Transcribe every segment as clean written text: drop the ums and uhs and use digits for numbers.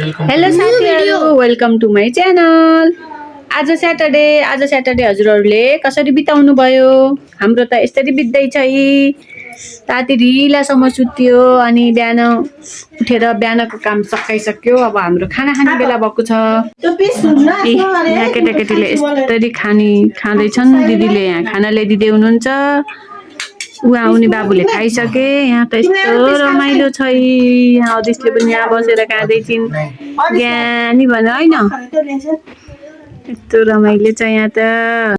Hello साथीहरु, welcome to my channel. आज Saturday हजुरहरूले कसरी बिताउनु भयो? हाम्रो त यसरी बित्दैछ। राति ढिलासम्म सुत्यो अनि बिहान उठेर बिहानको काम सकाइसक्यो। अब हाम्रो खाना खाने बेला भएको छ। यहाँ केटाकेटीले यसरी खाँदैछन्। दिदीले यहाँ खाना ल्याइदिँदै हुनुहुन्छ। ऊ आउने बाबुले खाइसके। यहाँ त यस्तो रमाइलो छ। यहाँ अदिसले पनि यहाँ बसेर खाँदैछिन्। ज्ञानी भन होइन, यस्तो रमाइलो छ यहाँ त।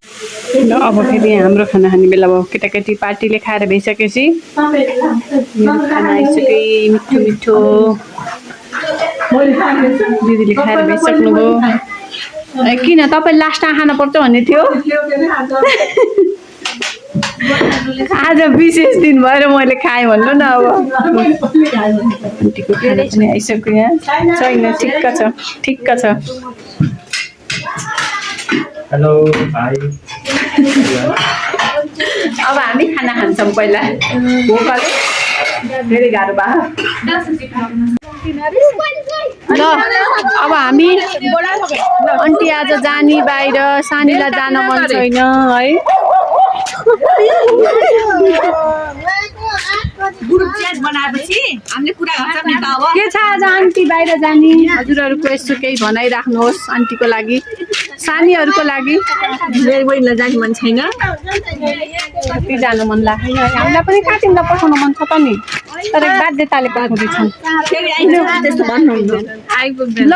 ल अब फेरि हाम्रो खाना खाने बेला भयो। केटाकेटी पार्टीले खाएर भइसकेपछि खाना आइसक्यो। मिठो मिठो दिदीले खाएर भइसक्नुभयो। किन तपाईँ लास्टमा खानु पर्छ भन्ने थियो? आज विशेष दिन भएर मैले खाएँ भन्नु न। अब आन्टीको खाना पनि आइसक्यो। यहाँ छैन, ठिक्क छ। हेलो भाइ। अब हामी खाना खान्छौँ। पहिला भोकले धेरै गाह्रो भयो। ल अब हामी आन्टी आज जानी बाहिर। सानीलाई जान मन छैन है। ग्रुप च्याट बनाएपछि हामीले कुरा गर्छौँ नि त। अब के छ आज आन्टी बाहिर जाने? हजुरहरूको यसो केही भनाइराख्नुहोस् आन्टीको लागि, सानीहरूको लागि। मेरो बहिनीलाई जाने मन छैन। कति जानु मन लाग्यो। हामीलाई पनि कहाँ तिमीलाई पठाउन मन छ त नि, तर बाध्यताले पठाउँदैछौँ। फेरि आइनु त्यस्तो भन्नुहुन्न। ल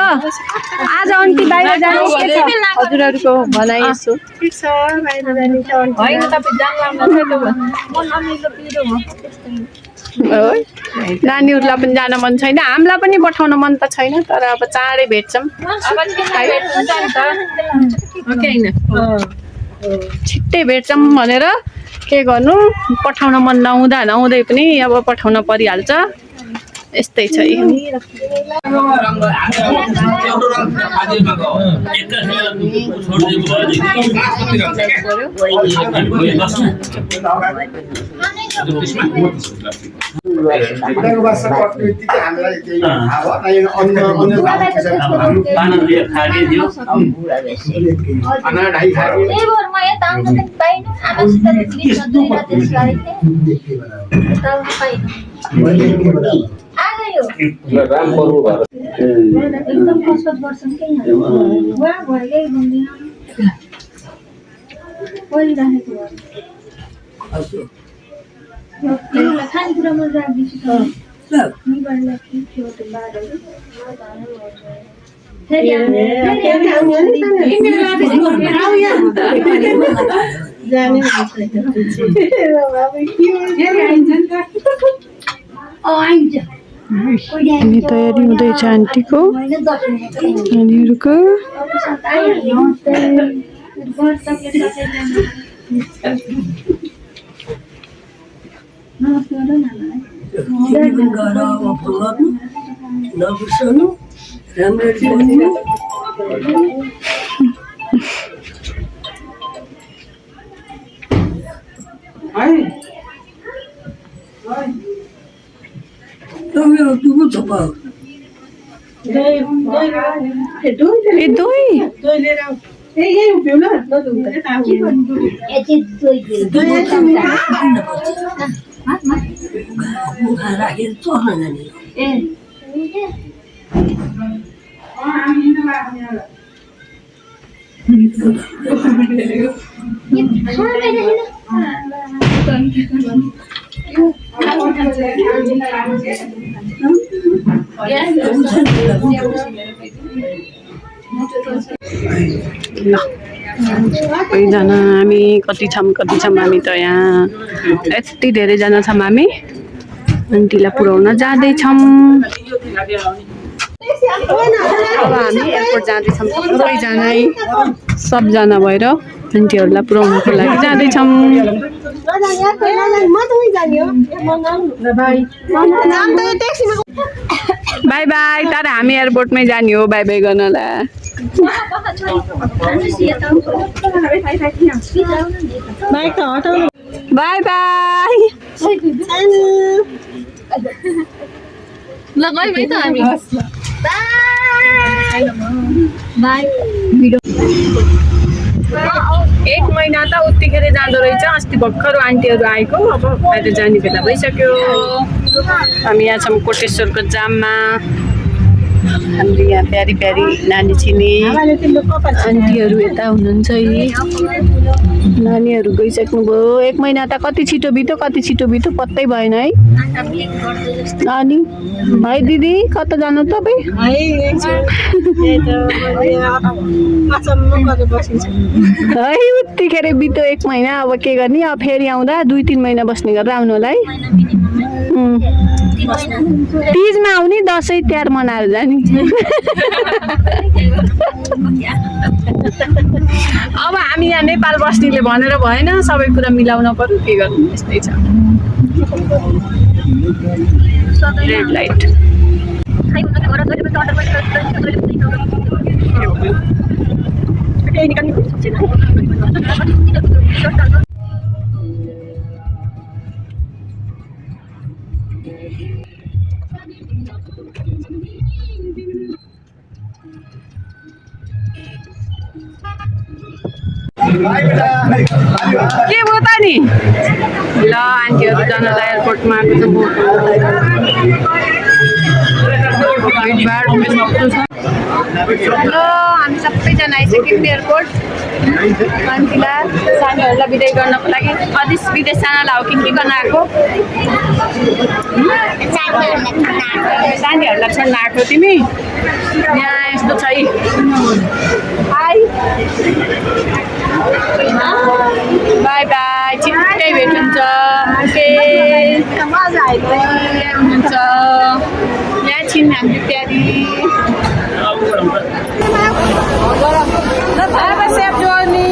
आज आन्टी बाहिर जाने के छ हजुरहरूको भनाइ? यसो ठिक छ, बाहिर जाने छ। होइन तपाईँ जान लाग्नु छ त मन अमिलो पिरो हो। नानीहरूलाई पनि जान मन छैन, हामीलाई पनि पठाउन मन त छैन। तर अब चाँडै भेट्छौँ। छिट्टै भेट्छौँ भनेर के गर्नु, पठाउन मन नहुँदै पनि अब पठाउन परिहाल्छ। यस्तै छ। एकदम कसरत गर्छन् के यहाँ भएकै भन्दैन परिराखेको खानेकुरामा राखिदिन्छु अनि तयारी हुँदैछ आन्टीको, नानीहरूको। सबैजना हामी कति छौँ हामी त यहाँ यति धेरैजना छौँ। हामी आन्टीलाई पुऱ्याउन जाँदैछौँ। अब हामी एयरपोर्ट जाँदैछौँ सबजना भएर आन्टीहरूलाई पुऱ्याउनुको लागि जाँदैछौँ। By by. तर हामी एयरपोर्टमै जाने हो बाई बाई गर्नलाई। By by. ल गयौँ है त हामी। एक महिना त उतिखेर जाँदो रहेछ। अस्ति भर्खर आन्टीहरू आएको, अब बाहिर जाने बेला भइसक्यो। हामी यहाँ छौँ कोटेश्वरको जाममा। हाम्रो यहाँ प्यारी प्यारी नानी छिने आन्टीहरू यता हुनुहुन्छ है। नानीहरू गइसक्नुभयो। एक महिना त कति छिटो बित्यो पत्तै भएन है। अनि है दिदी कता जानु तपाईँ? है उतिखेर बित्यो एक महिना। अब के गर्ने, अब फेरि आउँदा 2-3 महिना बस्ने गरेर आउनु होला है। तीजमा आउने, दसैँ तिहार मनाएर जाने। अब हामी यहाँ नेपाल बस्नेले भनेर भएन, सबै कुरा मिलाउन पर्यो। के गर्नु, यस्तै छ। Red light. के भयो त नि? ल आन्टीहरू जानलाई एयरपोर्टमा आएको छ। ल हामी सबैजना आइसक्यौँ एयरपोर्ट। आन्टीलाई सानीहरूलाई बिदाई गर्नको लागि। अझै विदेश जानलाई हो कि के गर्न आएको? सानीहरूलाई छोड्न आएको तिमी? यहाँ यस्तो छ है। हाई बाई बाई, छिट्टै भेट हुन्छ। ओके हुन्छ। यहाँ छिन् हाम्रो प्यारी। Safe journey.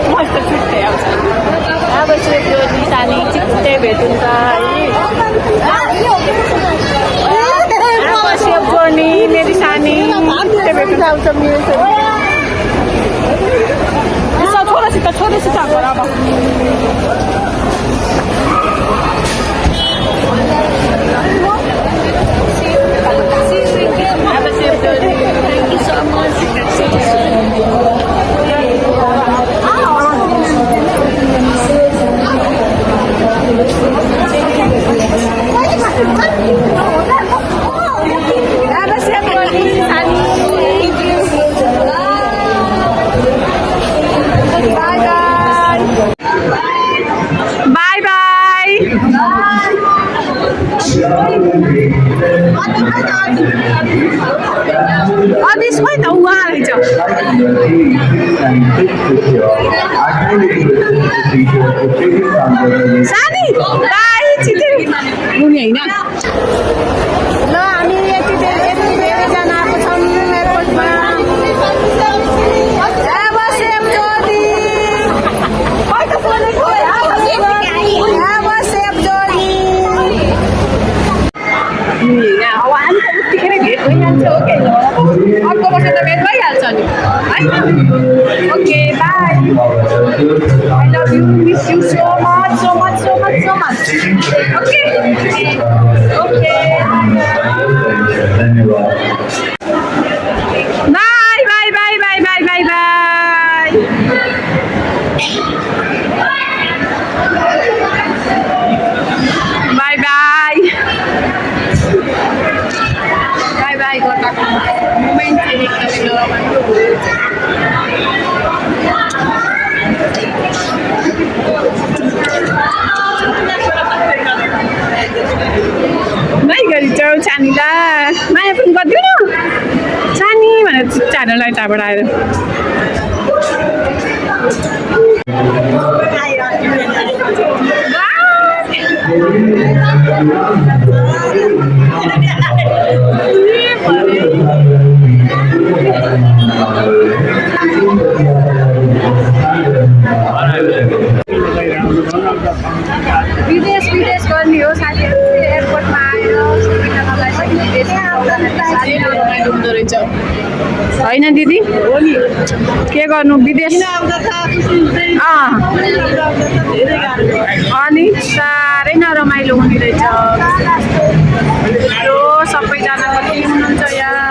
मस्त छुट्टै आउँछ। अब सेफ जर्नी सानी, छिट्टै भेट हुन्छ है। अब सेफ जर्नी मेरी सानी, छिट्टै भेट हुन्छ। छोरीसित घर अब अदिस खोइ त उहाँ रहेछ। सानी बाई छिटै उनी होइन। ल हामी यति धेरैजना आएको छौँ एयरपोर्टमा। अब सेफ जर्नी। अब सेफ जर्नी। अब हामी त उतिखेर भेट भइहाल्छ। ओके अर्को वर्ष त भेट भइहाल्छ नि है। Okay by. I love you, miss you so much so much so much so much. Okay okay by by by by by by by. By by by by गर्दाको मोमेन्ट चाहिँ एकदमै रमाइलो भयो। नै गरिछौ सानीलाई माया पनि गरिदिउ न सानी भनेर चिच्चाहरूलाई यताबाट आएर। विदेश गर्ने हो साथीहरू। एयरपोर्टमा आएर विदेश हुँदो रहेछ। होइन दिदी के गर्नु विदेश अनि साह्रै नरमाइलो हुने रहेछ यो सबैजना कति हुनुहुन्छ यहाँ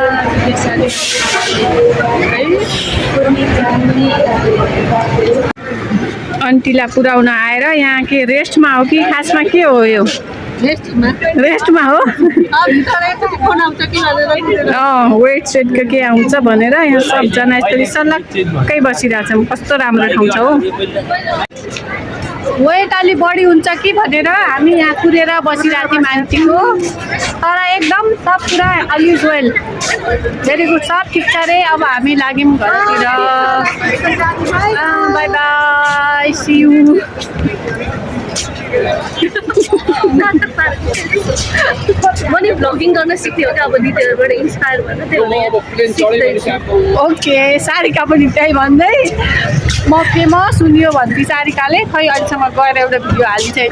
आन्टीलाई पुऱ्याउन आएर यहाँ के रेस्टमा हो कि खासमा के हो यो रेस्टमा हो वेट सेटको के आउँछ भनेर यहाँ सबजना यस्तो सल्लाहकै बसिरहेछौँ कस्तो राम्रो ठाउँ छ हो वेट अलि बढी हुन्छ कि भनेर हामी यहाँ कुरेर बसिरहेको थियौँ मान्छेको तर एकदम सब पुरा अलि वेल भेरी गुड सब ठिक छ अरे अब हामी लाग्यौँ घरतिर बाई बाई सी यू म नि भ्लगिङ गर्न सिक्थेँ क्या अब दिदीहरूबाट इन्सपायर भएर त्यही ओके सारिका पनि त्यही भन्दै म फेमस हुनियो भन्थी सारिकाले खै अहिलेसम्म गएर एउटा भिडियो हाली छैन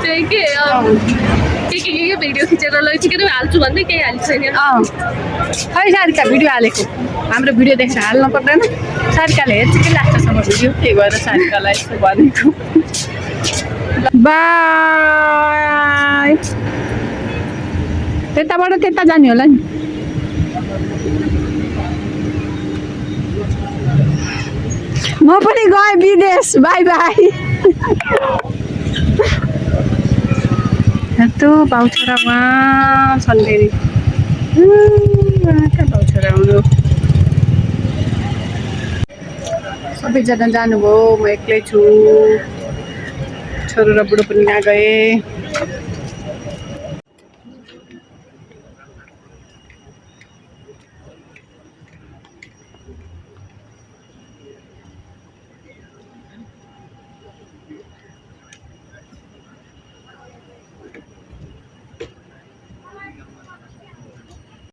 त्यही के भिडियो खिचेर लैठिकेर हाल्छु भन्दै केही हाल्छु छैन खै सारिका भिडियो हालेको हाम्रो भिडियो देखेर हाल्नु पर्दैन सारिकाले हेर्छ कि लाग्छसम्म भिडियो त्यही भएर सारिकालाई यस्तो भनेको बाई त्यताबाट त्यता जाने होला नि म पनि गएँ विदेश बाई बाई यस्तो भाउछोरा उहाँ छन् फेरि भाउछोरा हुनु सबैजना जानुभयो म एक्लै छु छोरो र बुढो पनि यहाँ गए